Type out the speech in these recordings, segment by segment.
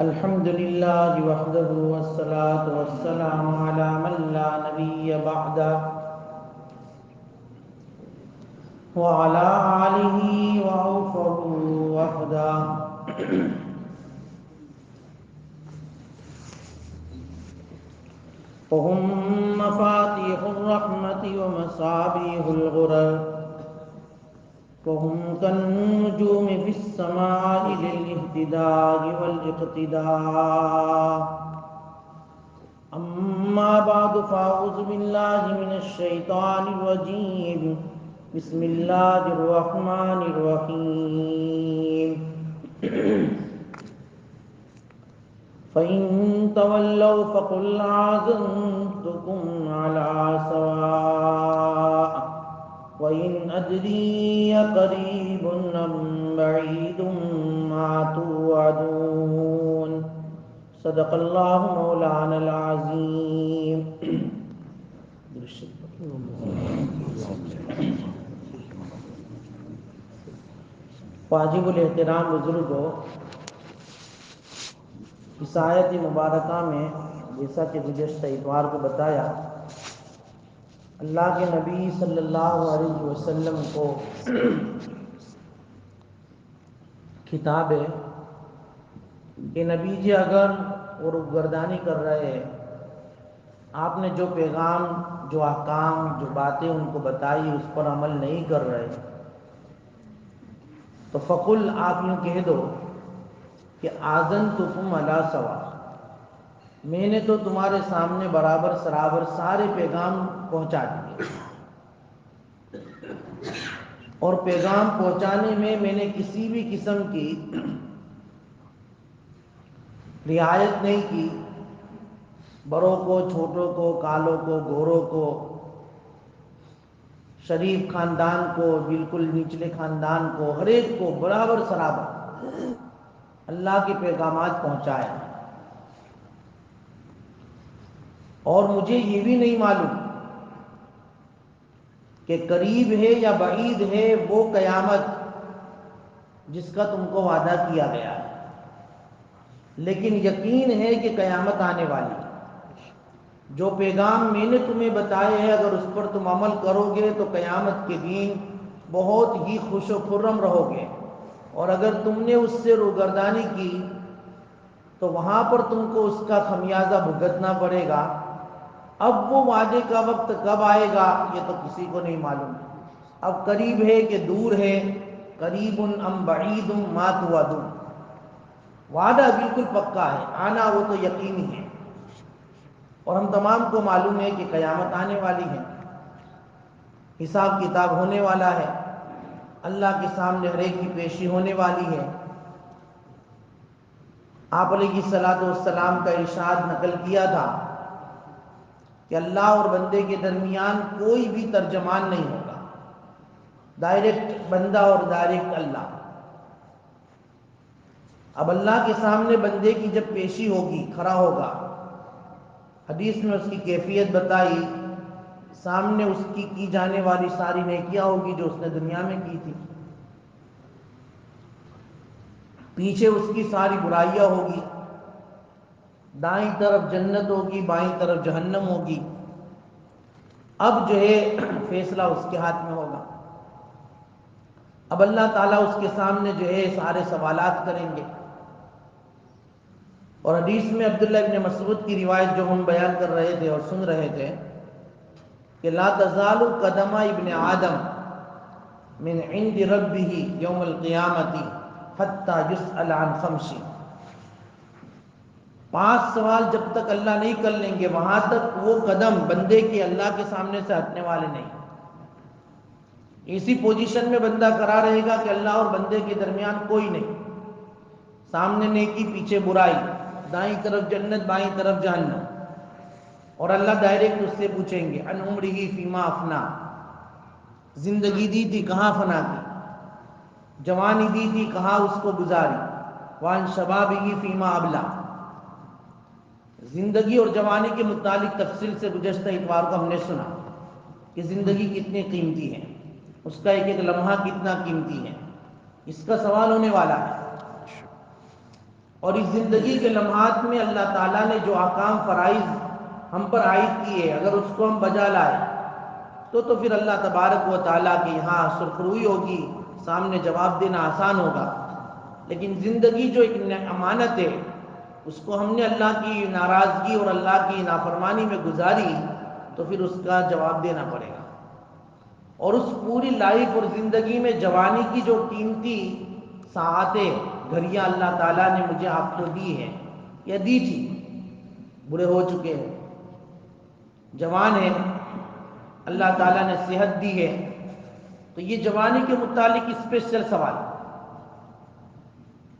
الحمد لله وحده والصلاة والسلام على من لا نبي بعده وعلى آله وأوفه وحده. وهم مفاتيح الرحمة ومصابيح الغرر، وهم كالنجوم في السماء للاهتداء والاقتداء. أما بعد فأعوذ بالله من الشيطان الرجيم. بسم الله الرحمن الرحيم. فإن تولوا فقل آذنتكم على سواء وإن أدري قريب أم بعيد ما توعدون. صدق الله مولانا العظيم. واجب الاحترام بزرگوں، اس آیت مبارکہ میں جیسا کہ گزشتہ اتوار کو بتایا، اللہ کے نبی صلی اللہ علیہ وسلم کو خطاب ہے کہ نبی جی اگر وہ روگردانی کر رہے ہیں، آپ نے جو پیغام، جو احکام، جو باتیں ان کو بتائی اس پر عمل نہیں کر رہے، تو فقل، آپ یوں کہہ دو کہ آذنتکم علی سوا، میں نے تو تمہارے سامنے برابر سرابر سارے پیغام پہنچا دیے، اور پیغام پہنچانے میں نے کسی بھی قسم کی رعایت نہیں کی، بڑوں کو، چھوٹوں کو، کالوں کو، گوروں کو، شریف خاندان کو، بالکل نچلے خاندان کو، ہر ایک کو برابر سرابر اللہ کے پیغامات پہنچائے. اور مجھے یہ بھی نہیں معلوم کہ قریب ہے یا بعید ہے وہ قیامت جس کا تم کو وعدہ کیا گیا ہے، لیکن یقین ہے کہ قیامت آنے والی ہے. جو پیغام میں نے تمہیں بتائے ہیں، اگر اس پر تم عمل کرو گے تو قیامت کے دن بہت ہی خوش و خرم رہو گے، اور اگر تم نے اس سے روگردانی کی تو وہاں پر تم کو اس کا خمیازہ بھگتنا پڑے گا. اب وہ وعدے کا وقت کب آئے گا یہ تو کسی کو نہیں معلوم. اب قریب ہے کہ دور ہے، قریب ام بعید ما توعدون، وعدہ بالکل پکا ہے، آنا وہ تو یقینی ہے. اور ہم تمام کو معلوم ہے کہ قیامت آنے والی ہے، حساب کتاب ہونے والا ہے، اللہ کے سامنے ہر ایک کی پیشی ہونے والی ہے. آپ علیہ الصلوۃ والسلام کا ارشاد نقل کیا تھا کہ اللہ اور بندے کے درمیان کوئی بھی ترجمان نہیں ہوگا، ڈائریکٹ بندہ اور ڈائریکٹ اللہ. اب اللہ کے سامنے بندے کی جب پیشی ہوگی، کھڑا ہوگا، حدیث میں اس کی کیفیت بتائی، سامنے اس کی جانے والی ساری نیکیاں ہوگی جو اس نے دنیا میں کی تھی، پیچھے اس کی ساری برائیاں ہوگی، دائیں طرف جنت ہوگی، بائیں طرف جہنم ہوگی. اب جو ہے فیصلہ اس کے ہاتھ میں ہوگا. اب اللہ تعالیٰ اس کے سامنے جو ہے سارے سوالات کریں گے. اور حدیث میں عبداللہ ابن مسعود کی روایت جو ہم بیان کر رہے تھے اور سن رہے تھے کہ لا تزال قدم ابن آدم من عند ربه یوم القیامت حتی یسأل عن خمس، 5 سوال جب تک اللہ نہیں کر لیں گے وہاں تک وہ قدم بندے کے اللہ کے سامنے سے ہٹنے والے نہیں. اسی پوزیشن میں بندہ کھڑا رہے گا کہ اللہ اور بندے کے درمیان کوئی نہیں، سامنے نیکی، پیچھے برائی، دائیں طرف جنت، بائیں طرف جہنم. اور اللہ ڈائریکٹ اس سے پوچھیں گے ان عمرہ فیما افنا، زندگی دی تھی کہاں فنا کی، جوانی دی تھی کہاں اس کو گزاری، وان شبابہ فیما ابلا. زندگی اور جوانی کے متعلق تفصیل سے گزشتہ اتوار کو ہم نے سنا کہ زندگی کتنی قیمتی ہے، اس کا ایک ایک لمحہ کتنا قیمتی ہے، اس کا سوال ہونے والا ہے. اور اس زندگی کے لمحات میں اللہ تعالیٰ نے جو احکام فرائض ہم پر عائد کیے، اگر اس کو ہم بجا لائیں تو پھر اللہ تبارک و تعالیٰ کے یہاں سرخروئی ہوگی، سامنے جواب دینا آسان ہوگا۔ لیکن زندگی جو ایک امانت ہے، اس کو ہم نے اللہ کی ناراضگی اور اللہ کی نافرمانی میں گزاری تو پھر اس کا جواب دینا پڑے گا۔ اور اس پوری لائف اور زندگی میں جوانی کی جو قیمتی ساعتیں، گھڑیاں اللہ تعالیٰ نے مجھے آپ کو دی ہیں یا دی تھی، بوڑھے ہو چکے ہیں، جوان ہیں، اللہ تعالیٰ نے صحت دی ہے، تو یہ جوانی کے متعلق اسپیشل سوال،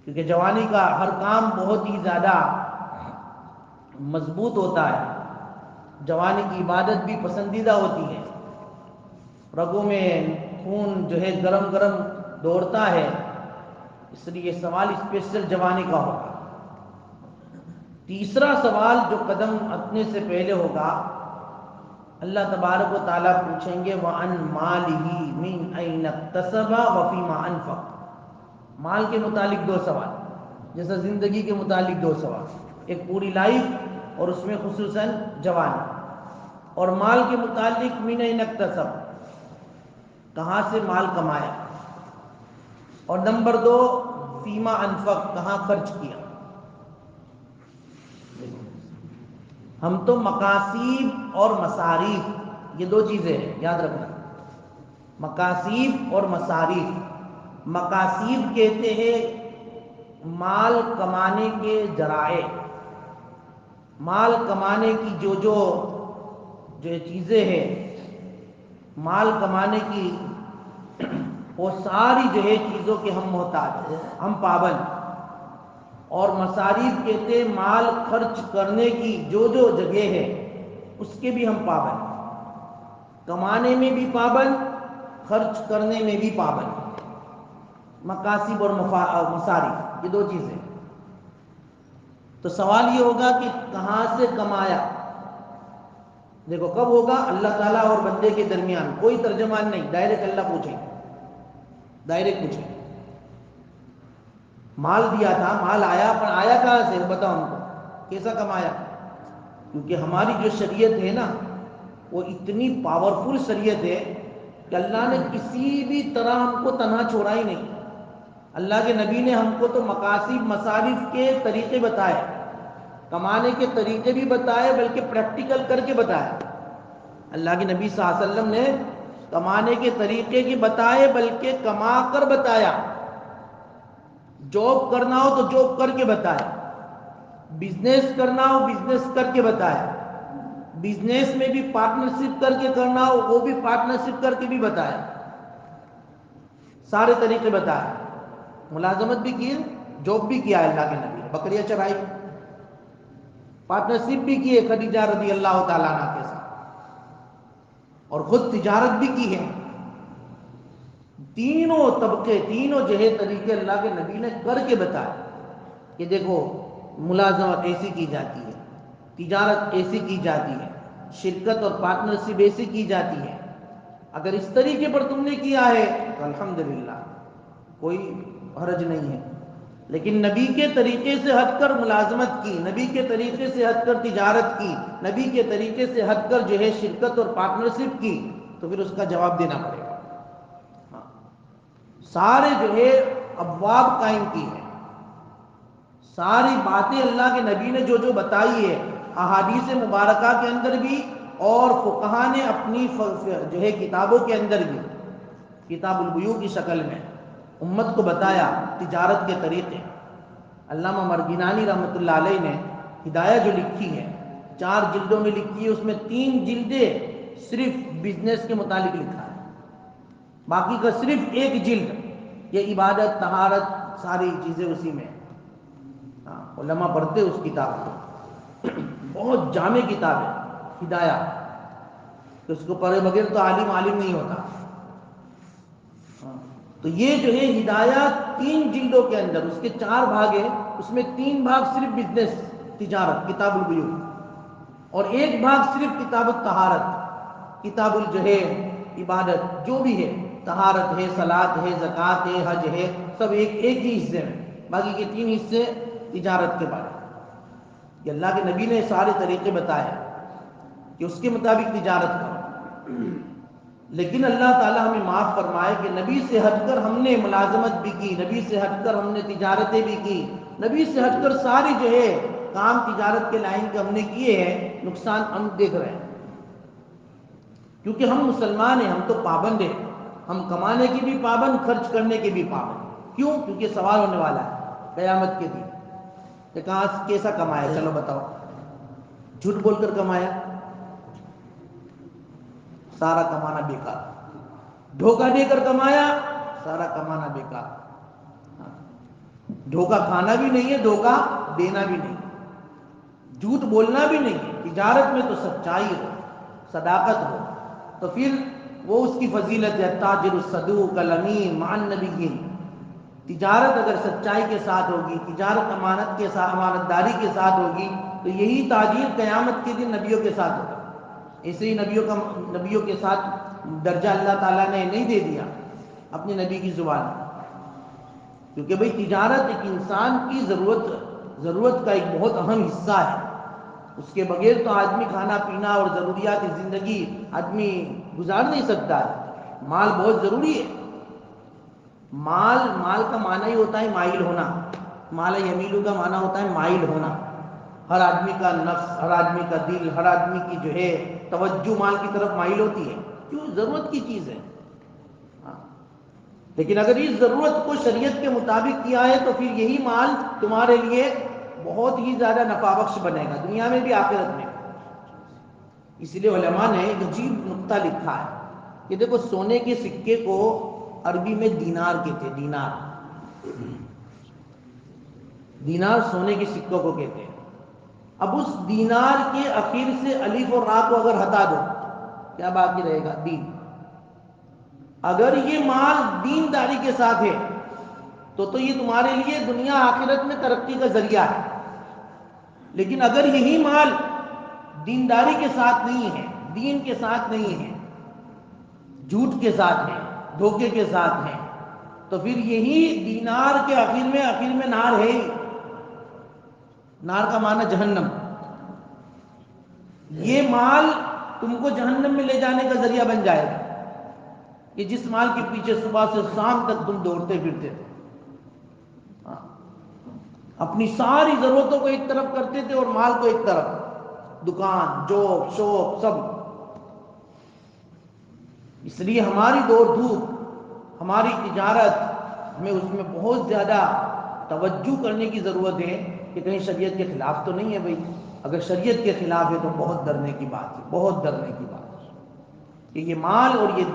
کیونکہ جوانی کا ہر کام بہت ہی زیادہ مضبوط ہوتا ہے، جوانی کی عبادت بھی پسندیدہ ہوتی ہے، رگوں میں خون جو ہے گرم گرم دوڑتا ہے، اس لیے یہ سوال اسپیشل جوانی کا ہوگا۔ تیسرا سوال جو قدم اپنے سے پہلے ہوگا، اللہ تبارک و تعالیٰ پوچھیں گے وَعَنْ مَالِهِ مِنْ أَيْنَ اكْتَسَبَ وَفِيمَا أَنْفَقَ، مال کے متعلق دو سوال، جیسا زندگی کے متعلق دو سوال، ایک پوری لائف اور اس میں خصوصاً جوانی، اور مال کے متعلق مِنْ أَيْنَ اكْتَسَبَ، کہاں سے مال کمایا، اور نمبر دو فیما انفق، کہاں خرچ کیا۔ ہم تو مقاصد اور مصاریف، یہ دو چیزیں ہیں یاد رکھنا، مقاصد اور مصاریف۔ مقاصد کہتے ہیں مال کمانے کے ذرائع، مال کمانے کی جو چیزیں ہیں، مال کمانے کی وہ ساری جو ہے چیزوں کے ہم محتاج، ہم پابند۔ اور مصاریف کہتے ہیں مال خرچ کرنے کی جو جگہ ہے اس کے بھی ہم پابند، کمانے میں بھی پابند، خرچ کرنے میں بھی پابند۔ مقاصد اور مصاریف یہ دو چیزیں۔ تو سوال یہ ہوگا کہ کہاں سے کمایا، دیکھو کب ہوگا، اللہ تعالیٰ اور بندے کے درمیان، کوئی ترجمان نہیں، ڈائریکٹ اللہ پوچھیں، ڈائریکٹ پوچھیں۔ مال دیا تھا، مال آیا، پر آیا کہاں سے بتاؤ ہم کو، کیسا کمایا؟ کیونکہ ہماری جو شریعت ہے نا وہ اتنی پاورفل شریعت ہے کہ اللہ نے کسی بھی طرح ہم کو تنہا چھوڑا ہی نہیں۔ اللہ کے نبی نے ہم کو تو مقاصد مصارف کے طریقے بتائے، کمانے کے طریقے بھی بتائے، بلکہ پریکٹیکل کر کے بتائے۔ اللہ کے نبی صلی اللہ علیہ وسلم نے کمانے کے طریقے کی بتائے، بلکہ کما کر بتایا۔ جاب کرنا ہو تو جاب کر کے بتایا، بزنس کرنا ہو بزنس کر کے بتایا، بزنس میں بھی پارٹنرشپ کر کے کرنا ہو وہ بھی پارٹنرشپ کر کے بھی بتایا، سارے طریقے بتائے۔ ملازمت بھی کی، جاب بھی کیا ہے اللہ کے نبی نے، بکریاں چرائی، پارٹنرشپ بھی کی ہے خدیجہ رضی اللہ تعالیٰ عنہ کے ساتھ، اور خود تجارت بھی کی ہے۔ تینوں طبقے، تینوں جہے طریقے اللہ کے نبی نے کر کے بتائے کہ دیکھو ملازمت ایسی کی جاتی ہے، تجارت ایسی کی جاتی ہے، شرکت اور پارٹنرشپ ایسی کی جاتی ہے، اگر اس طریقے پر تم نے کیا ہے تو الحمدللہ کوئی حرج نہیں ہے۔ لیکن نبی کے طریقے سے ہٹ کر ملازمت کی، نبی کے طریقے سے ہٹ کر تجارت کی، نبی کے طریقے سے ہٹ کر جو ہے شرکت اور پارٹنرشپ کی، تو پھر اس کا جواب دینا پڑے گا۔ سارے جو ہے ابواب قائم کی ہے، ساری باتیں اللہ کے نبی نے جو بتائی ہے احادیث مبارکہ کے اندر بھی، اور فقہا نے اپنی جو ہے کتابوں کے اندر بھی، کتاب البیوع کی شکل میں امت کو بتایا تجارت کے طریقے۔ علامہ مرگینانی رحمۃ اللہ علیہ نے ہدایہ جو لکھی ہے 4 جلدوں میں لکھی ہے، اس میں 3 جلدیں صرف بزنس کے متعلق لکھا ہے، باقی کا صرف 1 جلد یہ عبادت، طہارت، ساری چیزیں اسی میں۔ علماء پڑھتے اس کتاب کو، بہت جامع کتاب ہے ہدایہ، کہ اس کو پڑھے بغیر تو عالم نہیں ہوتا۔ تو یہ جو ہے ہدایہ 3 جلدوں کے اندر، اس کے 4 بھاگ ہیں، اس میں 3 بھاگ صرف بزنس تجارت کتاب البیوع، اور 1 بھاگ صرف کتاب الطہارت، کتاب جو ہے عبادت، جو بھی ہے، طہارت ہے، صلاۃ ہے، زکوٰۃ ہے، حج ہے، سب ایک ہی حصے میں، باقی کے 3 حصے تجارت کے بارے میں کہ اللہ کے نبی نے سارے طریقے بتائے کہ اس کے مطابق تجارت کرو، لیکن اللہ تعالیٰ ہمیں معاف فرمائے کہ نبی سے ہٹ کر ہم نے ملازمت بھی کی، نبی سے ہٹ کر ہم نے تجارتیں بھی کی، نبی سے ہٹ کر ساری جو ہے کام تجارت کے لائن کے ہم نے کیے ہیں، نقصان ہم دیکھ رہے ہیں، کیونکہ ہم مسلمان ہیں، ہم تو پابند ہیں، ہم کمانے کے بھی پابند، خرچ کرنے کے بھی پابند۔ کیوں؟ کیونکہ سوال ہونے والا ہے قیامت کے دن کہ کہاں کیسا کمایا، چلو بتاؤ، جھوٹ بول کر کمایا، سارا کمانا بیکار، دھوکہ دے کر کمایا، سارا کمانا بیکار، دھوکہ کھانا بھی نہیں ہے، دھوکہ دینا بھی نہیں ہے، جھوٹ بولنا بھی نہیں ہے، تجارت میں تو سچائی ہو، صداقت ہو، تو پھر وہ اس کی فضیلت ہے، تاجر الصدوق الامین مع النبیین۔ تجارت اگر سچائی کے ساتھ ہوگی، تجارت امانت کے ساتھ، امانت داری کے ساتھ ہوگی، تو یہی تاجر قیامت کے دن نبیوں کے ساتھ ہوگا۔ ایسے ہی نبیوں کے ساتھ درجہ اللہ تعالیٰ نے نہیں دے دیا اپنے نبی کی زبان میں، کیونکہ بھئی تجارت ایک انسان کی ضرورت کا ایک بہت اہم حصہ ہے، اس کے بغیر تو آدمی کھانا پینا اور ضروریات زندگی آدمی گزار نہیں سکتا ہے۔ مال بہت ضروری ہے، مال کا معنی ہی ہوتا ہے مائل ہونا، مال یمیلو کا معنی ہوتا ہے مائل ہونا، ہر آدمی کا نفس، ہر آدمی کا دل، ہر آدمی کی جو ہے توجہ مال کی طرف مائل ہوتی ہے، کیوں؟ ضرورت کی چیز ہے۔ لیکن اگر اس ضرورت کو شریعت کے مطابق کیا ہے تو پھر یہی مال تمہارے لیے بہت ہی زیادہ نفع بخش بنے گا، دنیا میں بھی آخرت میں۔ اس لیے علماء نے ایک عجیب نقطہ لکھا ہے کہ دیکھو، سونے کے سکے کو عربی میں دینار کہتے ہیں، دینار سونے کے سکوں کو کہتے ہیں۔ اب اس دینار کے اخیر سے الف اور را کو اگر ہٹا دو، کیا باقی رہے گا؟ دین۔ اگر یہ مال دینداری کے ساتھ ہے تو یہ تمہارے لیے دنیا آخرت میں ترقی کا ذریعہ ہے، لیکن اگر یہی مال دینداری کے ساتھ نہیں ہے، دین کے ساتھ نہیں ہے، جھوٹ کے ساتھ ہے، دھوکے کے ساتھ ہے، تو پھر یہی دینار کے آخر میں نار ہے ہی۔ نار کا معنی جہنم، یہ مال تم کو جہنم میں لے جانے کا ذریعہ بن جائے گا، کہ جس مال کے پیچھے صبح سے شام تک تم دوڑتے پھرتے تھے، اپنی ساری ضرورتوں کو ایک طرف کرتے تھے اور مال کو ایک طرف، دکان، جاب، شوق، سب۔ اس لیے ہماری دوڑ دھوپ، ہماری تجارت، ہمیں اس میں بہت زیادہ توجہ کرنے کی ضرورت ہے کہ کہیں شریعت کے خلاف تو نہیں ہے بھائی۔ اگر شریعت کے خلاف ہے تو بہت ڈرنے کی بات ہے، بہت ڈرنے کی بات ہے کہ یہ مال اور یہ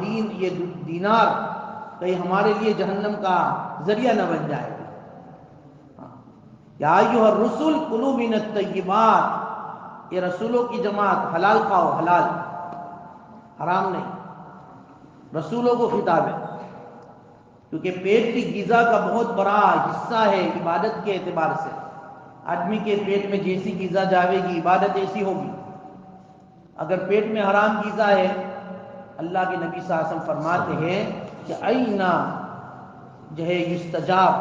دینار کہیں ہمارے لیے جہنم کا ذریعہ نہ بن جائے۔ یا ایھا الرسل کلوا من الطیبات، یہ رسولوں کی جماعت، حلال کھاؤ، حلال، حرام نہیں۔ رسولوں کو خطاب ہے، کیونکہ پیٹ کی غذا کا بہت بڑا حصہ ہے عبادت کے اعتبار سے۔ آدمی کے پیٹ میں جیسی غذا جاوے گی، عبادت ایسی ہوگی۔ اگر پیٹ میں حرام غذا ہے، اللہ کے نبی صلی اللہ علیہ وسلم فرماتے ہیں کہ اینا جو ہے یستجاب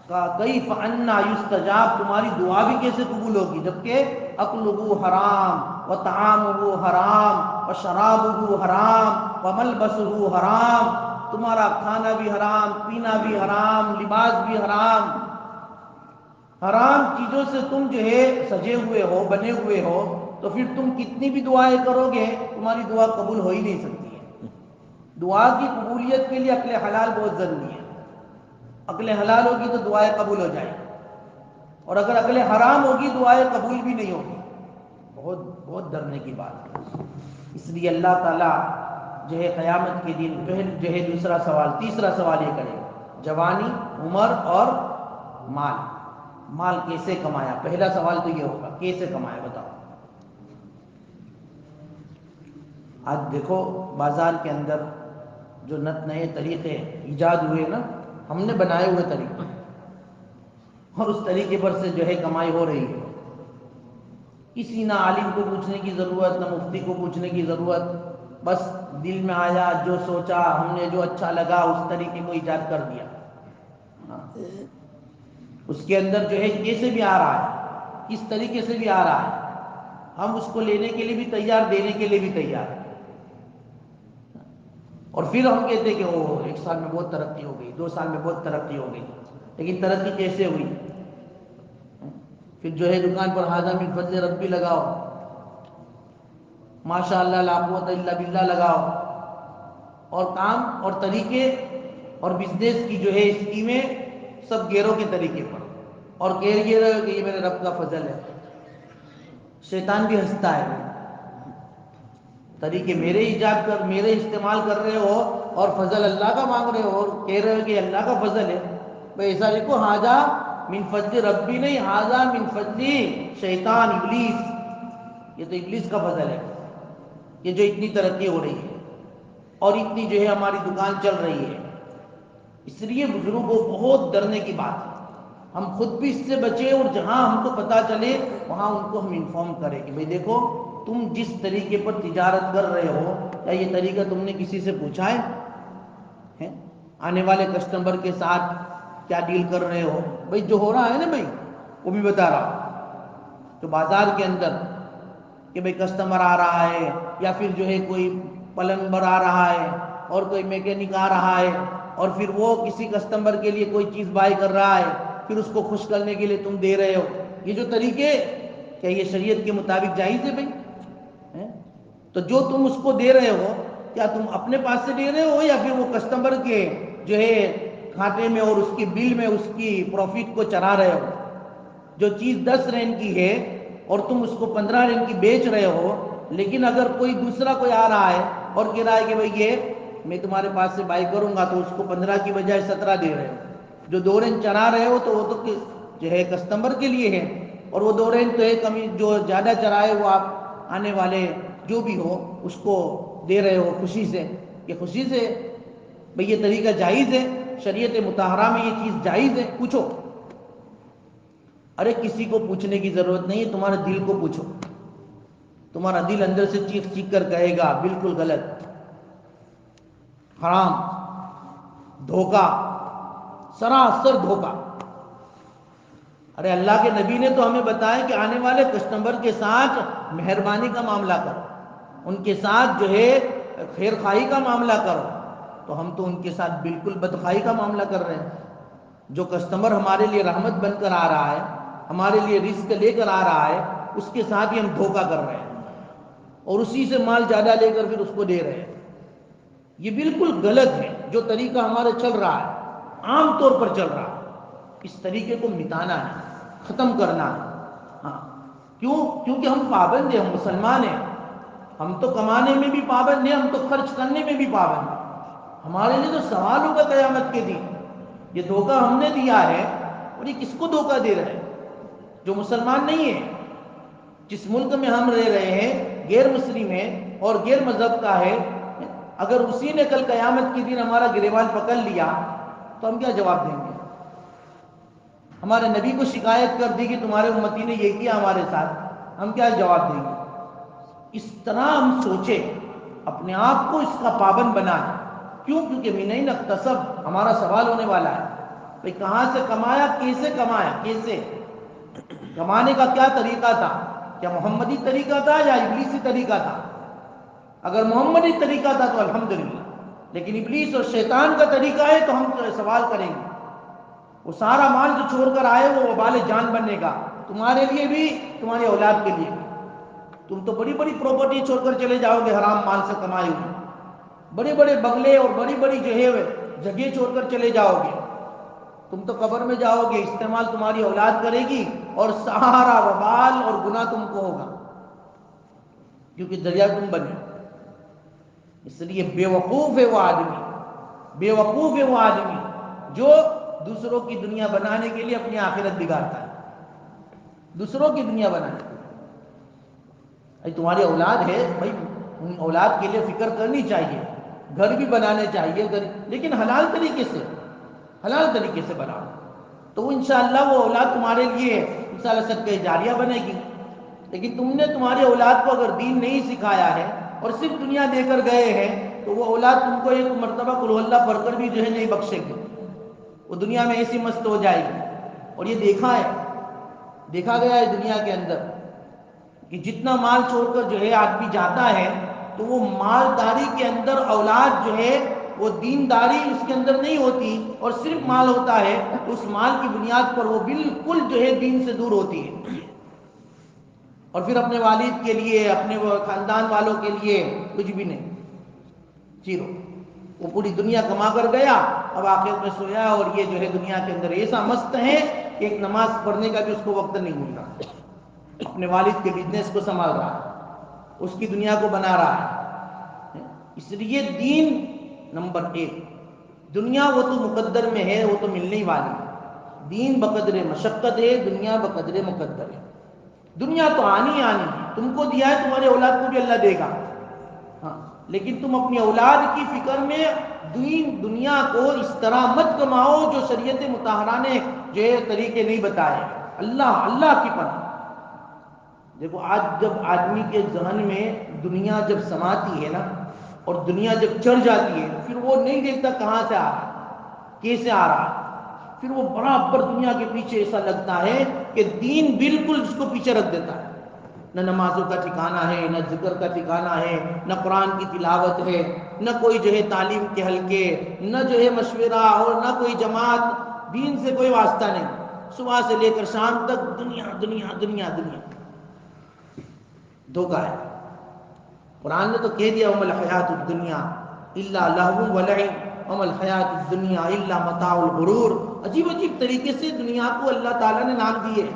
کا کیف انا یستجاب، تمہاری دعا بھی کیسے قبول ہوگی جبکہ اکلہ حرام و طعامہ حرام و شرابہ حرام و ملبسہ حرام، تمہارا کھانا بھی حرام، پینا بھی حرام، لباس بھی حرام، حرام چیزوں سے تم جو ہے سجے ہوئے ہو، بنے ہوئے ہو، تو پھر تم کتنی بھی دعائیں کرو گے تمہاری دعا قبول ہو ہی نہیں سکتی ہے۔ دعا کی قبولیت کے لیے عقل حلال بہت ضروری ہے، عقل حلال ہوگی تو دعائیں قبول ہو جائیں، اور اگر عقل حرام ہوگی دعائیں قبول بھی نہیں ہوگی۔ بہت بہت ڈرنے کی بات ہے۔ اس لیے اللہ تعالیٰ جو ہے قیامت کے دن پہل جو ہے تیسرا سوال یہ کرے گا، جوانی، عمر اور مال۔ مال کیسے کمایا؟ پہلا سوال تو یہ ہوگا، کیسے کمایا بتاؤ۔ آج دیکھو بازار کے اندر جو نئے طریقے ایجاد ہوئے نا، ہم نے بنائے ہوئے طریقے، اور اس طریقے پر سے جو ہے کمائی ہو رہی ہے۔ کسی نہ عالم کو پوچھنے کی ضرورت، نہ مفتی کو پوچھنے کی ضرورت، بس دل میں آیا، جو سوچا ہم نے، جو اچھا لگا اس طریقے کو ایجاد کر دیا۔ اس کے اندر جو ہے کیسے بھی آ رہا ہے، کس طریقے سے بھی آ رہا ہے، ہم اس کو لینے کے لیے بھی تیار، دینے کے لیے بھی تیار. اور پھر ہم کہتے ہیں کہ وہ 1 سال میں بہت ترقی ہو گئی، 2 سال میں بہت ترقی ہو گئی. لیکن ترقی کیسے ہوئی؟ پھر جو ہے دکان پر ھذا من فضل ربی لگاؤ، ماشاء اللہ لا قوت الا باللہ لگاؤ، اور کام اور طریقے اور بزنس کی جو ہے اسکیمیں سب گیروں کے طریقے پر، اور کہہ یہ رہے ہو کہ یہ میرے رب کا فضل ہے. شیطان بھی ہنستا ہے، طریقے میرے ایجاد کر، میرے استعمال کر رہے ہو اور فضل اللہ کا مانگ رہے ہو اور کہہ رہے ہو کہ اللہ کا فضل ہے. بھائی ایسا لکھو ھذا من فضل ربی نہیں، ھذا من فضل شیطان ابلیس. یہ تو ابلیس کا فضل ہے کہ جو اتنی ترقی ہو رہی ہے اور اتنی جو ہے ہماری دکان چل رہی ہے. اس لیے بزرگوں کو بہت ڈرنے کی بات ہے. ہم خود بھی اس سے بچیں، اور جہاں ہم کو پتہ چلے وہاں ان کو ہم انفارم کریں کہ بھئی دیکھو تم جس طریقے پر تجارت کر رہے ہو، کیا یہ طریقہ تم نے کسی سے پوچھا ہے؟ آنے والے کسٹمر کے ساتھ کیا ڈیل کر رہے ہو؟ بھئی جو ہو رہا ہے نا بھئی، وہ بھی بتا رہا ہوں. تو بازار کے اندر کہ بھئی کسٹمر آ رہا ہے، یا پھر جو ہے کوئی پلمبر آ رہا ہے اور کوئی میکینک آ رہا ہے، اور پھر وہ کسی کسٹمر کے لیے کوئی چیز بائی کر رہا ہے، پھر اس کو خوش کرنے کے لیے تم دے رہے ہو. یہ جو طریقے، کیا یہ شریعت کے مطابق جائز ہے بھئی؟ تو جو تم اس کو دے رہے ہو، کیا تم اپنے پاس سے دے رہے ہو یا پھر وہ کسٹمر کے جو ہے کھاتے میں اور اس کی بل میں اس کی پروفٹ کو چرا رہے ہو؟ جو چیز 10 رین کی ہے اور تم اس کو 15 رین کی بیچ رہے ہو، لیکن اگر کوئی دوسرا کوئی آ رہا ہے اور کہہ رہا ہے کہ بھئی یہ میں تمہارے پاس سے بائی کروں گا، تو اس کو 15 کی بجائے 17 دے رہے ہو. جو 2 رین چرا رہے ہو تو وہ تو جو ہے کسٹمر کے لیے ہے، اور وہ 2 رین تو ہے کمی، جو زیادہ چرائے وہ آپ آنے والے جو بھی ہو اس کو دے رہے ہو خوشی سے. یہ خوشی سے بھئی یہ طریقہ جائز ہے؟ شریعت مطہرہ میں یہ چیز جائز ہے؟ پوچھو. ارے کسی کو پوچھنے کی ضرورت نہیں ہے، تمہارے دل کو پوچھو. تمہارا دل اندر سے چیخ چیخ کر کہے گا بالکل غلط، حرام، دھوکہ، سراسر دھوکہ. ارے اللہ کے نبی نے تو ہمیں بتایا کہ آنے والے کسٹمر کے ساتھ مہربانی کا معاملہ کرو، ان کے ساتھ جو ہے خیر خواہی کا معاملہ کرو. تو ہم تو ان کے ساتھ بالکل بدخواہی کا معاملہ کر رہے ہیں. جو کسٹمر ہمارے لیے رحمت بن کر آ رہا ہے، ہمارے لیے رزق لے کر آ رہا ہے، اس کے ساتھ ہی ہم دھوکہ کر رہے ہیں اور اسی سے مال زیادہ لے کر پھر اس کو دے رہے ہیں. یہ بالکل غلط ہے. جو طریقہ ہمارے چل رہا ہے، عام طور پر چل رہا ہے، اس طریقے کو مٹانا ہے، ختم کرنا ہے. ہاں کیوں؟ کیونکہ ہم پابند ہیں، ہم مسلمان ہیں. ہم تو کمانے میں بھی پابند ہیں، ہم تو خرچ کرنے میں بھی پابند ہیں. ہمارے لیے تو سوال ہوگا قیامت کے دن. یہ دھوکہ ہم نے دیا ہے، اور یہ کس کو دھوکہ دے رہے ہیں؟ جو مسلمان نہیں ہے. جس ملک میں ہم رہ رہے ہیں غیر مسلم ہے اور غیر مذہب کا ہے، اگر اسی نے کل قیامت کے دن ہمارا گریبان پکڑ لیا تو ہم کیا جواب دیں گے؟ ہمارے نبی کو شکایت کر دی کہ تمہارے امتی نے یہ کیا ہمارے ساتھ، ہم کیا جواب دیں گے؟ اس طرح ہم سوچیں، اپنے آپ کو اس کا پابند بنائیں. کیوں؟ کیونکہ من اکتسب ہمارا سوال ہونے والا ہے. بھئی کہاں سے کمایا، کیسے کمایا، کیسے کمانے کا کیا طریقہ تھا؟ کیا محمدی طریقہ تھا یا ابلیسی طریقہ تھا؟ اگر محمدی طریقہ تھا تو الحمدللہ، لیکن ابلیس اور شیطان کا طریقہ ہے تو ہم سوال کریں گے. وہ سارا مال جو چھوڑ کر آئے وہ وبال جان بننے گا، تمہارے لیے بھی، تمہاری اولاد کے لیے بھی. تم تو بڑی بڑی پراپرٹی چھوڑ کر چلے جاؤ گے حرام مال سے کمائی ہوئی، بڑے بڑے بنگلے اور بڑی بڑی جو ہے جگہ چھوڑ کر چلے جاؤ گے. تم تو قبر میں جاؤ گے، استعمال تمہاری اولاد کرے گی اور سارا وبال اور گناہ تم کو ہوگا، کیونکہ ذریعہ تم بنے. اس لیے بے وقوف ہے وہ آدمی، بے وقوف ہے وہ آدمی جو دوسروں کی دنیا بنانے کے لیے اپنی آخرت بگاڑتا ہے. دوسروں کی دنیا بنانے کے لیے تمہاری اولاد ہے بھائی، ان اولاد کے لیے فکر کرنی چاہیے، گھر بھی بنانے چاہیے، لیکن حلال طریقے سے، حلال طریقے سے بناؤ تو انشاءاللہ وہ اولاد تمہارے لیے انشاءاللہ صدقہ جاریہ بنے گی. لیکن تم نے تمہاری اولاد کو اگر دین نہیں سکھایا ہے اور صرف دنیا دے کر گئے ہیں تو وہ اولاد تم کو ایک مرتبہ قل ہو اللہ پڑھ کر بھی جو ہے نہیں بخشے گی. وہ دنیا میں ایسی مست ہو جائے گی اور یہ دیکھا گیا ہے دنیا کے اندر کہ جتنا مال چھوڑ کر جو ہے آدمی جاتا ہے تو وہ مالداری کے اندر اولاد جو ہے وہ دینداری اس کے اندر نہیں ہوتی اور صرف مال ہوتا ہے تو اس مال کی بنیاد پر وہ بالکل جو ہے دین سے دور ہوتی ہے اور پھر اپنے والد کے لیے اپنے خاندان والوں کے لیے کچھ بھی نہیں، زیرو۔ وہ پوری دنیا کما کر گیا، اب آخر میں سویا اور یہ جو ہے دنیا کے اندر ایسا مست ہے کہ ایک نماز پڑھنے کا بھی اس کو وقت نہیں مل رہا، اپنے والد کے بزنس کو سنبھال رہا ہے، اس کی دنیا کو بنا رہا ہے۔ اس لیے دین نمبر 1، دنیا وہ تو مقدر میں ہے، وہ تو ملنے ہی والی ہے، دین بقدر مشقت ہے، دنیا بقدر مقدر ہے۔ دنیا تو آنی ہے، تم کو دیا ہے، تمہارے اولاد کو بھی اللہ دے گا، ہاں، لیکن تم اپنی اولاد کی فکر میں دنیا کو اس طرح مت کماؤ جو شریعت مطہرہ نے جو طریقے نہیں بتائے۔ اللہ کی پناہ۔ دیکھو آج جب آدمی کے ذہن میں دنیا جب سماتی ہے نا اور دنیا جب چڑھ جاتی ہے پھر وہ نہیں دیکھتا کہاں سے آ رہا ہے، کیسے آ رہا ہے، پھر وہ برابر دنیا کے پیچھے ایسا لگتا ہے کہ دین بالکل اس کو پیچھے رکھ دیتا ہے۔ نہ نمازوں کا ٹھکانہ ہے، نہ ذکر کا ٹھکانہ ہے، نہ قرآن کی تلاوت ہے، نہ کوئی جو ہے تعلیم کے حلقے، نہ جو ہے مشورہ اور نہ کوئی جماعت، دین سے کوئی واسطہ نہیں، صبح سے لے کر شام تک دنیا دنیا دنیا دنیا۔ دھوکہ ہے۔ قرآن نے تو کہہ دیا وَمَا الْحَيَاةُ الدُّنْيَا إِلَّا لَهْوٌ وَلَعِبٌ وَمَا الْحَيَاةُ الدُّنْيَا إِلَّا مَتَاعُ الْغُرُورِ۔ عجیب طریقے سے دنیا کو اللہ تعالیٰ نے نام دیے،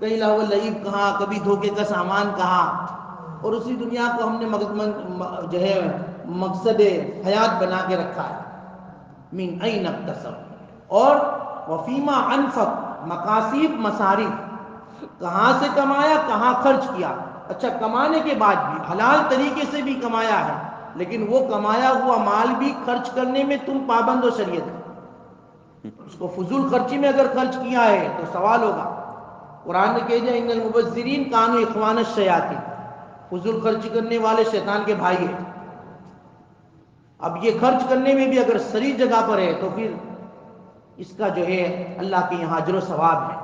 کہیں لہو لعب کہا، کبھی دھوکے کا سامان کہا، اور اسی دنیا کو ہم نے جو ہے مقصد حیات بنا کے رکھا ہے۔ من أين اکتسب اور وفیما انفق، مقاصد مصارف، کہاں سے کمایا، کہاں خرچ کیا۔ اچھا، کمانے کے بعد بھی حلال طریقے سے بھی کمایا ہے، لیکن وہ کمایا ہوا مال بھی خرچ کرنے میں تم پابند ہو شریعت، اس کو فضول خرچی میں اگر خرچ کیا ہے تو سوال ہوگا۔ قرآن نے کہہ دیا ان المبذرین کانوا اخوان الشیاطین، فضول خرچی کرنے والے شیطان کے بھائی ہیں۔ اب یہ خرچ کرنے میں بھی اگر صحیح جگہ پر ہے تو پھر اس کا جو ہے اللہ کے یہاں اجر و ثواب ہے،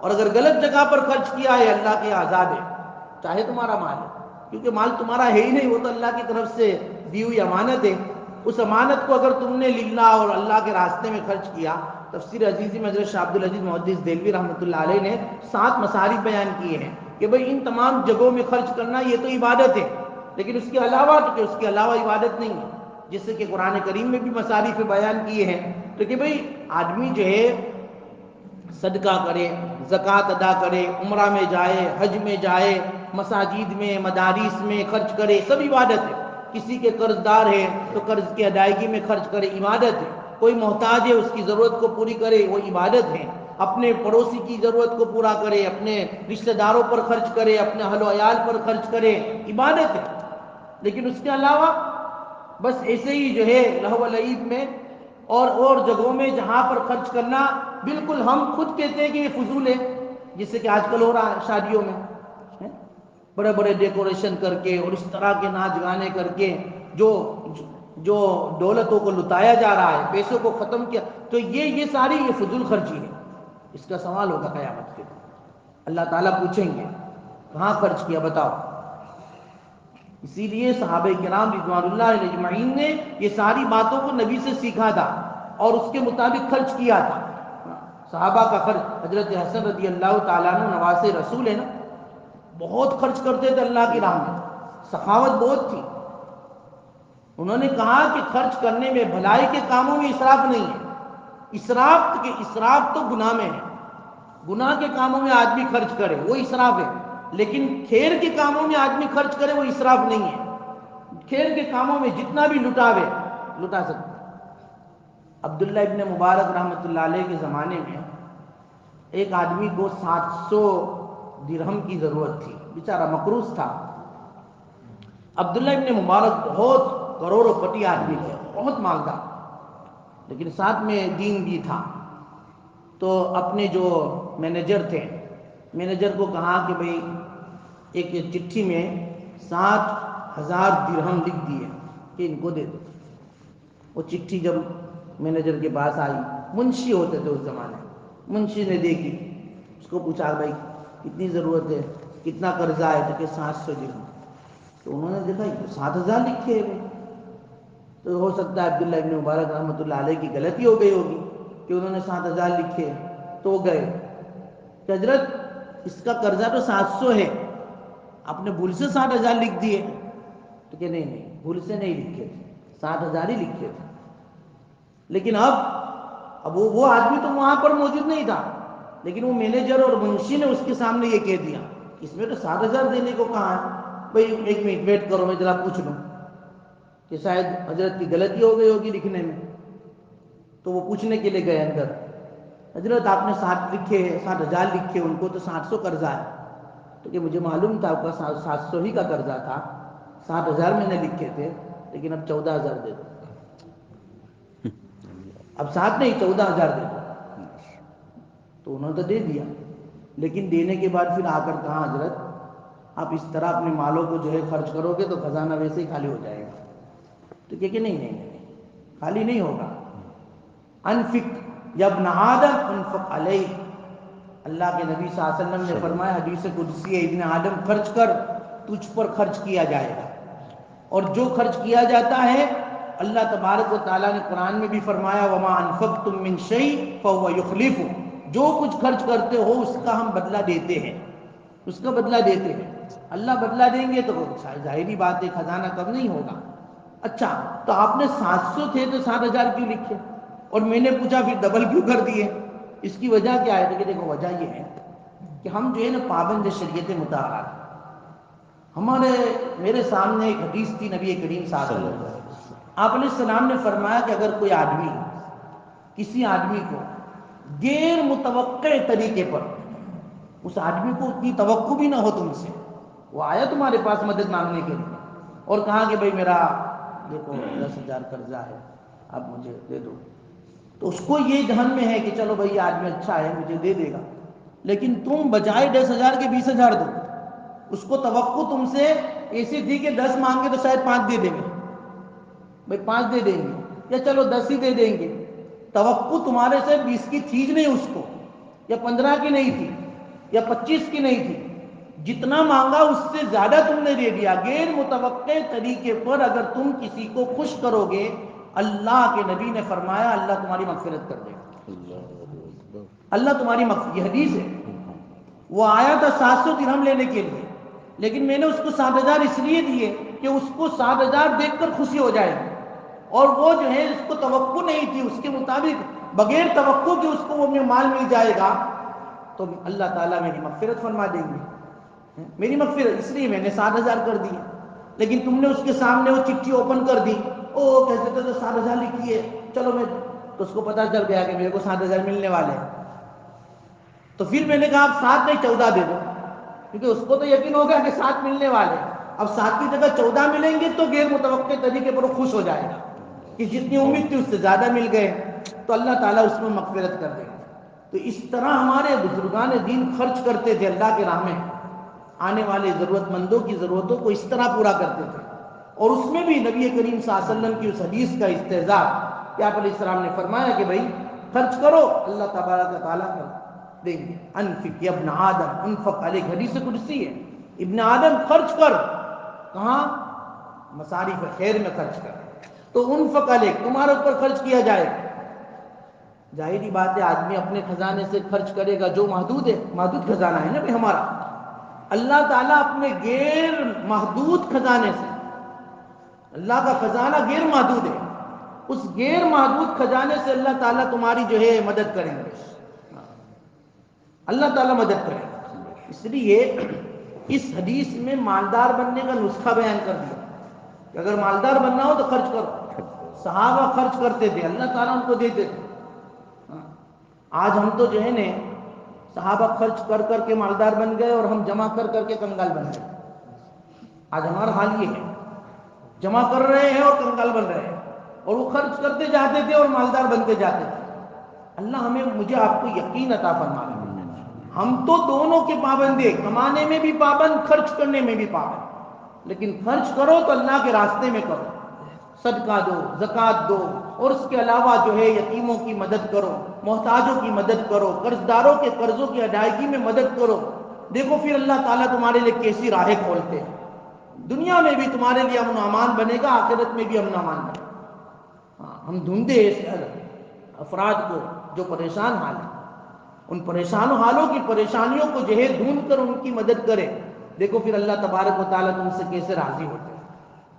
اور اگر غلط جگہ پر خرچ کیا ہے اللہ کے عذاب ہے، چاہے تمہارا مال ہے، کیونکہ مال تمہارا ہے ہی نہیں، وہ تو اللہ کی طرف سے دی ہوئی امانت ہے۔ اس امانت کو اگر تم نے للہ اور اللہ کے راستے میں خرچ کیا، تفسیر عزیزی میں حضرت شاہ عبد العزیز محدث دہلوی رحمۃ اللہ علیہ نے 7 مصارف بیان کیے ہیں کہ بھئی ان تمام جگہوں میں خرچ کرنا یہ تو عبادت ہے، لیکن اس کے علاوہ عبادت نہیں ہے، جس سے کہ قرآن کریم میں بھی مصارف بیان کیے ہیں، تو کہ بھئی آدمی جو ہے صدقہ کرے، زکوٰۃ ادا کرے، عمرہ میں جائے، حج میں جائے، مساجد میں، مدارس میں خرچ کرے، سب عبادت ہے۔ کسی کے قرض دار ہے تو قرض کی ادائیگی میں خرچ کرے، عبادت ہے۔ کوئی محتاج ہے اس کی ضرورت کو پوری کرے، وہ عبادت ہے۔ اپنے پڑوسی کی ضرورت کو پورا کرے، اپنے رشتہ داروں پر خرچ کرے، اپنے اہل و عیال پر خرچ کرے، عبادت ہے۔ لیکن اس کے علاوہ بس ایسے ہی جو ہے لہو و لعب میں اور جگہوں میں جہاں پر خرچ کرنا بالکل ہم خود کہتے ہیں کہ یہ فضول ہے، جس سے کہ آج کل ہو رہا ہے شادیوں میں بڑے بڑے ڈیکوریشن کر کے اور اس طرح کے ناچ گانے کر کے جو دولتوں کو لٹایا جا رہا ہے، پیسوں کو ختم کیا، تو یہ ساری یہ فضول خرچی ہے۔ اس کا سوال ہوگا قیامت کے دن، اللہ تعالیٰ پوچھیں گے کہاں خرچ کیا بتاؤ۔ اسی لیے صحابہ کرام رضوان اللہ علیہ اجمعین نے یہ ساری باتوں کو نبی سے سیکھا تھا اور اس کے مطابق خرچ کیا تھا۔ صحابہ کا خرچ، حضرت حسن رضی اللہ تعالیٰ عنہ نواز رسول ہے نا، بہت خرچ کرتے تھے اللہ کی راہ میں، سخاوت بہت تھی۔ انہوں نے کہا کہ خرچ کرنے میں، بھلائی کے کاموں میں اسراف نہیں ہے۔ اسراف تو گناہ میں ہے، گناہ کے کاموں میں آدمی خرچ کرے وہ اسراف ہے، لیکن خیر کے کاموں میں آدمی خرچ کرے وہ اسراف نہیں ہے۔ خیر کے کاموں میں جتنا بھی لٹا سکتا۔ عبداللہ ابن مبارک رحمۃ اللہ علیہ کے زمانے میں ایک آدمی کو 700 درہم کی ضرورت تھی، بیچارہ مقروض تھا۔ عبداللہ ابن مبارک بہت کروڑوں پتی آدمی تھے، بہت مالدار، لیکن ساتھ میں دین بھی تھا۔ تو اپنے جو مینیجر تھے، مینیجر کو کہا کہ بھئی ایک چٹھی میں 60,000 درہم لکھ دیے کہ ان کو دے دو۔ وہ چٹھی جب مینیجر کے پاس آئی، منشی ہوتے تھے اس زمانے میں، منشی نے دیکھی، اس کو پوچھا بھائی کتنی ضرورت ہے، کتنا قرضہ ہے؟ تو کہ 700 درہم۔ تو انہوں نے دیکھا 7,000 لکھے ہوئے، تو ہو سکتا ہے عبداللہ ابن مبارک رحمۃ اللہ علیہ کی غلطی ہو گئی ہوگی کہ انہوں نے 7,000 لکھے، تو وہ گئے کہ حضرت اس کا قرضہ تو 700 ہے، آپ نے بھول سے 7,000 لکھ دیے۔ تو کہ نہیں بھول سے نہیں لکھے تھے، 7,000 ہی لکھے تھے۔ لیکن اب وہ آدمی تو وہاں پر موجود نہیں تھا، لیکن وہ مینیجر اور منشی نے اس کے سامنے یہ کہہ دیا اس میں تو 7,000 دینے کو کہا ہے، بھائی 1 منٹ ویٹ کرو، میں ذرا پوچھ لوں کہ شاید حضرت کی غلطی ہو گئی ہوگی لکھنے میں۔ تو وہ پوچھنے کے لیے گئے اندر، حضرت آپ نے 7,000 لکھے، ان کو تو 700 قرضہ ہے۔ تو کہ مجھے معلوم تھا آپ کا 700 ہی کا قرضہ تھا، 7,000 میں نے لکھے تھے، لیکن اب 14,000 دے دو، اب 7 نہیں 14,000 دے دو۔ تو انہوں نے تو دے دیا، لیکن دینے کے بعد پھر آ کر کہا حضرت آپ اس طرح اپنے مالوں کو جو ہے خرچ کرو گے تو خزانہ ویسے ہی خالی ہو جائے گا۔ تو کہ نہیں خالی نہیں ہوگا، انفق یا ابن آدم انفق علیہ، اللہ کے نبی صلی اللہ علیہ وسلم نے فرمایا، حدیث قدسی ہے، ابن آدم خرچ کر، تجھ پر خرچ کیا جائے گا۔ اور جو خرچ کیا جاتا ہے اللہ تبارک و تعالیٰ نے قرآن میں بھی فرمایا وما انفقتم من شیء فهو یخلفہ، جو کچھ خرچ کرتے ہو اس کا ہم بدلہ دیتے ہیں، اس کا بدلہ دیتے ہیں۔ اللہ بدلہ دیں گے تو ظاہری بات ہے خزانہ کم نہیں ہوگا۔ اچھا تو آپ نے 700 تھے تو 7,000 کیوں لکھے؟ اور میں نے پوچھا پھر ڈبل کیوں کر دیے؟ اس کی وجہ کیا ہے؟ تو کہ دیکھو وجہ یہ ہے کہ ہم جو ہے نا پابند شریعت مطہرہ، میرے سامنے ایک حدیث تھی نبی کریم صلی اللہ علیہ وسلم، آپ علیہ السلام نے فرمایا کہ اگر کوئی آدمی کسی آدمی کو غیر متوقع طریقے پر، اس آدمی کو اتنی توقع بھی نہ ہو تم سے، وہ آیا تمہارے پاس مدد مانگنے کے لیے اور کہا کہ بھائی میرا دیکھو 10,000 قرضہ ہے آپ مجھے دے دو، تو اس کو یہ ذہن میں ہے کہ چلو بھائی یہ آدمی اچھا ہے مجھے دے دے گا، لیکن تم بجائے 10,000 کے 20,000 دو، اس کو توقع تم سے ایسی تھی کہ 10 مانگے تو شاید 5 دے دیں گے، بھائی 5 دے دیں گے یا چلو 10 ہی دے دیں گے، توقع تمہارے سے 20 کی تھی نہیں اس کو، یا 15 کی نہیں تھی یا 25 کی نہیں تھی، جتنا مانگا اس سے زیادہ تم نے دے دیا۔ غیر متوقع طریقے پر اگر تم کسی کو خوش کرو گے، اللہ کے نبی نے فرمایا اللہ تمہاری مغفرت کر دے گا، اللہ تمہاری مغفرت، یہ حدیث ہے۔ وہ آیا تھا 700 درہم لینے کے لیے، لیکن میں نے اس کو 7,000 اس لیے دیے کہ اس کو 7,000 دیکھ کر خوشی ہو جائے گی، اور وہ جو ہے اس کو توقع نہیں تھی، اس کے مطابق بغیر توقع کہ اس کو وہ مال مل جائے گا، تو اللہ تعالیٰ میری مغفرت فرما دیں گے، میری مغفرت، اس لیے میں نے 7,000 کر دی۔ لیکن تم نے اس کے سامنے وہ چٹھی اوپن کر دی، کہتے تھے تو 7,000 لکھی ہے، چلو میں، تو اس کو پتا چل گیا کہ میرے کو 7,000 ملنے والے ہیں، تو پھر میں نے کہا آپ 7 نہیں 14 دے دو، کیونکہ اس کو تو یقین ہو گیا کہ 7 ملنے والے، اب 7 کی جگہ 14 ملیں گے تو غیر متوقع طریقے پر وہ خوش ہو جائے گا کہ جتنی امید تھی اس سے زیادہ مل گئے، تو اللہ تعالیٰ اس میں مغفرت کر دے گا۔ تو اس طرح ہمارے بزرگان دین خرچ کرتے تھے اللہ کے راہ میں، آنے والے ضرورت مندوں کی ضرورتوں کو اس طرح پورا کرتے تھے، اور اس میں بھی نبی کریم صلی اللہ علیہ وسلم کی اس حدیث کا استحضاء کہ آپ علیہ السلام نے فرمایا کہ بھائی خرچ کرو اللہ تبارک و تعالیٰ دیں گے۔ انفق یا ابن آدم انفق علیہ، حدیث قدسی ہے، ابن آدم خرچ کر، کہاں؟ مصارف خیر میں خرچ کر، تو انفق علیہ تمہارے اوپر خرچ کیا جائے گا۔ ظاہری بات ہے آدمی اپنے خزانے سے خرچ کرے گا جو محدود ہے، محدود خزانہ ہے نا بھائی ہمارا، اللہ تعالیٰ اپنے غیر محدود خزانے سے، اللہ کا خزانہ غیر محدود ہے، اس غیر محدود خزانے سے اللہ تعالیٰ تمہاری جو ہے مدد کریں گے، اللہ تعالیٰ مدد کرے گا۔ اس لیے اس حدیث میں مالدار بننے کا نسخہ بیان کر دیا کہ اگر مالدار بننا ہو تو خرچ کرو، صحابہ خرچ کرتے تھے اللہ تعالیٰ ان کو دیتے تھے۔ آج ہم تو جو ہے نا صحابہ خرچ کر کر کے مالدار بن گئے اور ہم جمع کر کر کے کنگال بن گئے، آج ہمارا حال یہ ہے، جمع کر رہے ہیں اور کنگال بن رہے ہیں، اور وہ خرچ کرتے جاتے تھے اور مالدار بنتے جاتے تھے۔ اللہ مجھے آپ کو یقین عطا فرمائے، ہم تو دونوں کے پابند ہیں، کمانے میں بھی پابند، خرچ کرنے میں بھی پابند، لیکن خرچ کرو تو اللہ کے راستے میں کرو، صدقہ دو، زکوٰۃ دو، اور اس کے علاوہ جو ہے یتیموں کی مدد کرو، محتاجوں کی مدد کرو، قرض داروں کے قرضوں کی ادائیگی میں مدد کرو، دیکھو پھر اللہ تعالیٰ تمہارے لیے کیسی راہیں کھولتے ہیں، دنیا میں بھی تمہارے لیے امن و امان بنے گا، آخرت میں بھی امن و امان بنے گا۔ ہم ڈھونڈے ایسے افراد کو جو پریشان حال ہیں، ان پریشان حالوں کی پریشانیوں کو جو ہے ڈھونڈ کر ان کی مدد کرے، دیکھو پھر اللہ تبارک و تعالیٰ تم سے کیسے راضی ہوتے ہیں،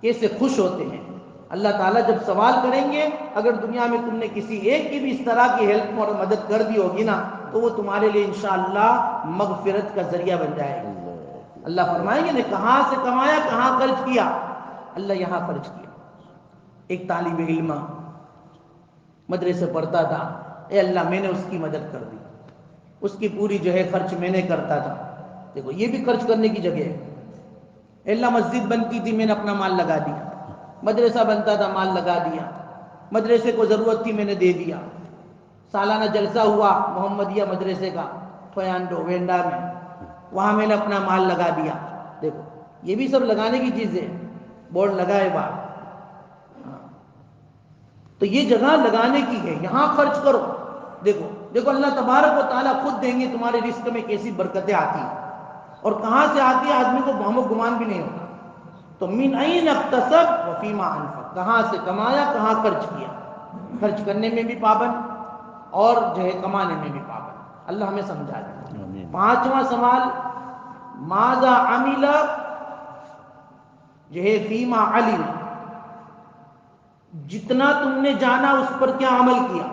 کیسے خوش ہوتے ہیں۔ اللہ تعالیٰ جب سوال کریں گے، اگر دنیا میں تم نے کسی ایک کی بھی اس طرح کی ہیلپ اور مدد کر دی ہوگی نا، تو وہ تمہارے لیے انشاءاللہ مغفرت کا ذریعہ بن جائے گا۔ اللہ فرمائیں گے نے کہاں سے کمایا، کہاں خرچ کیا؟ اللہ یہاں خرچ کیا۔ ایک طالب علم مدرسے پڑھتا تھا، اے اللہ میں نے اس کی مدد کر دی، اس کی پوری جو ہے خرچ میں نے کرتا تھا۔ دیکھو یہ بھی خرچ کرنے کی جگہ ہے۔ اے اللہ مسجد بنتی تھی، میں نے اپنا مال لگا دیا، مدرسہ بنتا تھا مال لگا دیا، مدرسے کو ضرورت تھی میں نے دے دیا، سالانہ جلسہ ہوا محمدیہ مدرسے کا فیانڈو وینڈا میں، وہاں میں نے اپنا مال لگا دیا۔ دیکھو یہ بھی سب لگانے کی چیزیں، بورڈ لگائے بار، تو یہ جگہ لگانے کی ہے، یہاں خرچ کرو۔ دیکھو دیکھو اللہ تبارک و تعالیٰ خود دیں گے، تمہارے رزق میں کیسی برکتیں آتی ہیں، اور کہاں سے آتی ہے آدمی کو بہم و گمان بھی نہیں ہوتا۔ تو من این اکتسب وفیما انفق، کہاں سے کمایا، کہاں خرچ کیا، خرچ کرنے میں بھی پابند اور جو ہے کمانے میں بھی پابند۔ اللہ ہمیں سمجھا دے۔ پانچواں سوال، ماذا عمل جو ہے فیما علم، جتنا تم نے جانا اس پر کیا عمل کیا۔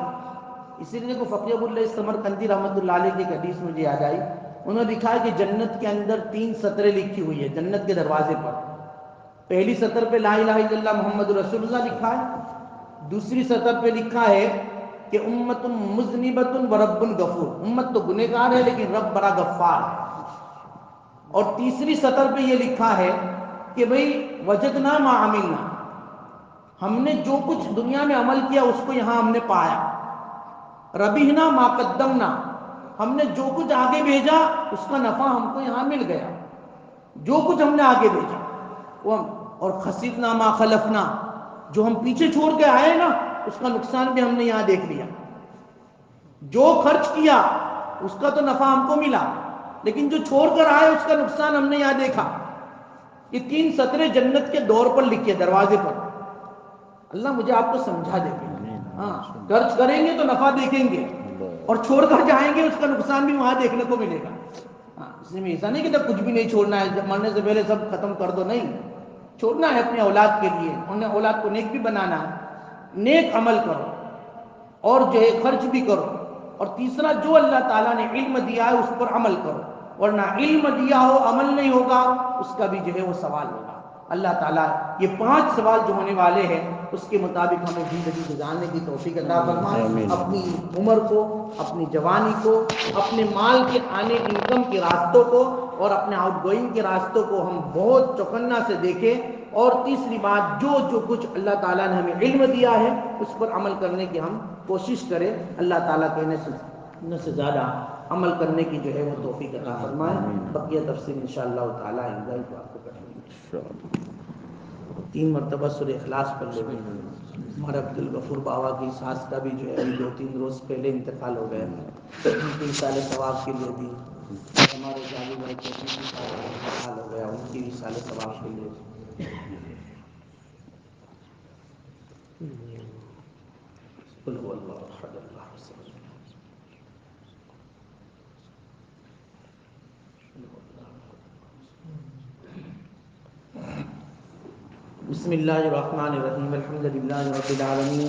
اسی لیے کو فقیہ ابو اللہ سمرقندی رحمۃ اللہ علیہ کی ایک حدیث مجھے یاد آئی، انہوں نے لکھا ہے کہ جنت کے اندر 3 سطریں لکھی ہوئی ہے جنت کے دروازے پر۔ پہلی سطر پہ لا الہ الا اللہ محمد رسول اللہ لکھا ہے، دوسری سطر پہ لکھا ہے کہ امت مذنبۃ ورب غفور، امت تو گنہگار ہے لیکن رب بڑا غفار ہے، اور تیسری سطر پہ یہ لکھا ہے کہ بھئی وجدنا ما عملنا، ہم نے جو کچھ دنیا میں عمل کیا اس کو یہاں ہم نے پایا، ربحنا ما قدمنا، ہم نے جو کچھ آگے بھیجا اس کا نفع ہم کو یہاں مل گیا، جو کچھ ہم نے آگے بھیجا وہ، اور خسفنا ما خلفنا، جو ہم پیچھے چھوڑ کے آئے نا اس کا نقصان بھی ہم نے یہاں دیکھ لیا۔ جو خرچ کیا اس کا تو نفع ہم کو ملا، لیکن جو چھوڑ کر آئے اس کا نقصان ہم نے یہاں دیکھا۔ یہ 3 سطریں جنت کے دور پر لکھی ہے، دروازے پر۔ اللہ مجھے آپ کو سمجھا دے گے، ہاں خرچ کریں گے تو نفع دیکھیں گے، اور چھوڑ کر جائیں گے اس کا نقصان بھی وہاں دیکھنے کو ملے گا۔ اس میں ایسا نہیں کہ کچھ بھی نہیں چھوڑنا ہے، جب مرنے سے پہلے سب ختم کر دو، نہیں، چھوڑنا ہے اپنے اولاد کے لیے، انہیں اولاد کو نیک بھی بنانا ہے، نیک عمل کرو اور جو ہے خرچ بھی کرو، اور تیسرا جو اللہ تعالیٰ نے علم دیا ہے اس پر عمل کرو، ورنہ علم دیا ہو عمل نہیں ہوگا اس کا بھی جو ہے وہ سوال ہوگا۔ اللہ تعالیٰ یہ 5 سوال جو ہونے والے ہیں اس کے مطابق ہمیں زندگی گزارنے کی توفیق عطا فرمائے، اپنی عمر کو، اپنی جوانی کو، اپنے مال کے آنے انکم کے راستوں کو اور اپنے آؤٹ گوئنگ کے راستوں کو ہم بہت چوکنا سے دیکھیں، اور تیسری بات جو کچھ اللہ تعالیٰ نے ہمیں علم دیا ہے اس پر عمل کرنے کی ہم کوشش کریں۔ اللہ تعالیٰ کہنے سے زیادہ عمل کرنے کی جو ہے وہ توفیق عطا فرمائے۔ بقیہ تفصیل انشاءاللہ تعالیٰ آئندہ کو آپ کو کریں گے۔ 3 مرتبہ سورہ اخلاص پڑھ لے گئے۔ ہمارے عبدالغفور بابا کی ساس کا بھی جو ہے 2-3 روز پہلے انتقال ہو گیا، ان کے اصال ثواب کے لیے بھی، ہمارے جالی بھائی کو بھی انتقال ہو گیا، ان کی اصال ثواب کے لیے بھی۔ قل هو اللہ احد اللہ الصمد۔ بسم اللہ الرحمن الرحیم، الحمد للہ رب العالمین،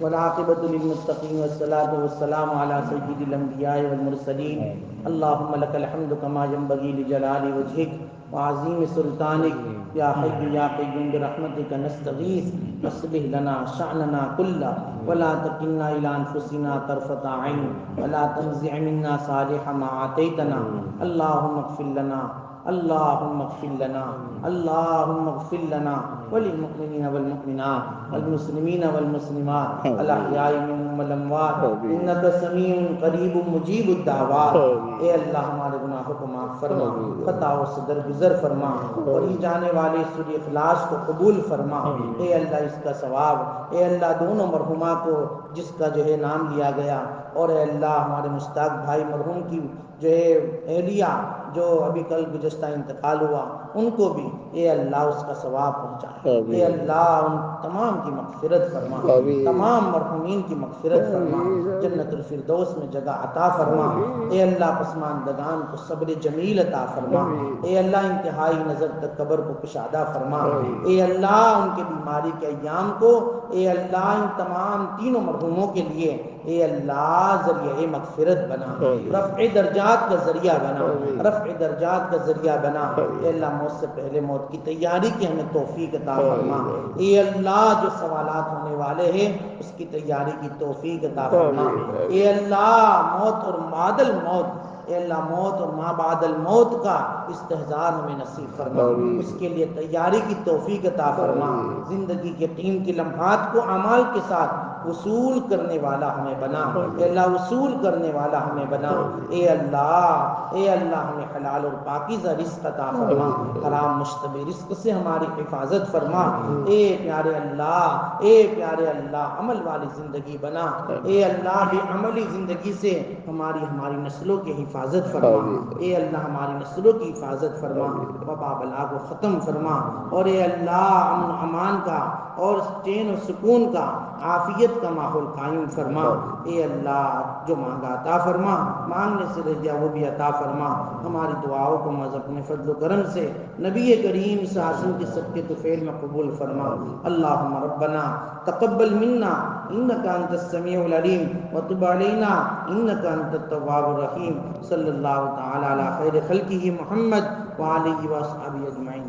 والعاقبۃ للمتقین، والصلاۃ والسلام علی سید الانبیاء والمرسلین۔ اللہم لک الحمد کما ینبغی لجلال وجہک وعظیم سلطانک، یا حی یا قیوم برحمتک نستغیث، اصلح لنا شأننا کلہ ولا تکلنا الی انفسنا طرفۃ عین ولا تنزع منا صالح ما آتیتنا۔ اللہم اغفر لنا، اللہم اغفر لنا، اللہم اغفر لنا وللمؤمنین والمؤمنات والمسلمین والمسلمات الاحیاء منہم والاموات انک سمیع قریب مجیب الدعوات۔ اے اللہ ہمارے گناہوں گناہوں کو معاف فرما، خطاؤں سے درگزر فرما، پڑھی جانے والے سورہ اخلاص کو قبول فرما۔ اے اللہ اس کا ثواب، اے اللہ دونوں مرحوما کو جس کا جو ہے نام لیا گیا، اور اے اللہ ہمارے مشتاق بھائی مرحوم کی جو ہے اہلیہ جو ابھی کل گزشتہ انتقال ہوا، ان کو بھی اے اللہ اس کا ثواب پہنچائے۔ اے اللہ ان تمام کی مغفرت فرما، تمام مرحومین کی مغفرت فرما، جنت الفردوس میں جگہ عطا فرما۔ اے اللہ پسماندگان کو صبر جمیل عطا فرما۔ اے اللہ انتہائی نظر تک قبر کو کشادہ فرما۔ اے اللہ ان کے بیماری کے ایام کو اے اللہ ان تمام تینوں مرحوموں کے لیے اے اللہ ذریعہ مغفرت بنا، رفع درجات کا ذریعہ بنا، رفع درجات کا ذریعہ بنا۔ اے اللہ موت سے پہلے موت کی تیاری کی ہمیں توفیق عطا فرما۔ اے اللہ جو سوالات ہونے والے ہیں اس کی تیاری کی توفیق عطا فرما۔ اے اللہ موت اور بعد الموت، اے اللہ موت اور ما بعد الموت کا استحضار ہمیں نصیب فرما، اس کے لیے تیاری کی توفیق عطا فرما۔ زندگی کے قیمتی لمحات کو اعمال کے ساتھ وصول کرنے والا ہمیں بنا، اے اللہ وصول کرنے والا ہمیں بنا۔ اے اللہ ہمیں حلال اور پاکیزہ رزق عطا فرما، حرام مشتبہ رزق سے ہماری حفاظت فرما۔ اے پیارے اللہ عمل والی زندگی بنا، اے اللہ بے عملی زندگی سے ہماری نسلوں کی حفاظت فرما۔ اے اللہ ہماری نسلوں کی حفاظت فرما، وبا بلا کو ختم فرما، اور اے اللہ امن و امان کا اور چین و سکون کا، عافیت کا ماحول قائم فرما۔ اے اللہ جو مانگا عطا فرما، مانگنے سے رہ گیا وہ بھی عطا فرما۔ ہماری دعاؤں کو اپنے فضل و کرم سے نبی کریم صلی اللہ علیہ وسلم کے صدقے طفیل میں قبول فرما۔ اللہم ربنا تقبل منا انک انت السمیع العلیم وتب علینا انک انت التواب الرحیم۔ صلی اللہ تعالی علی خیر خلقہ محمد وآلہ وصحبہ اجمعین۔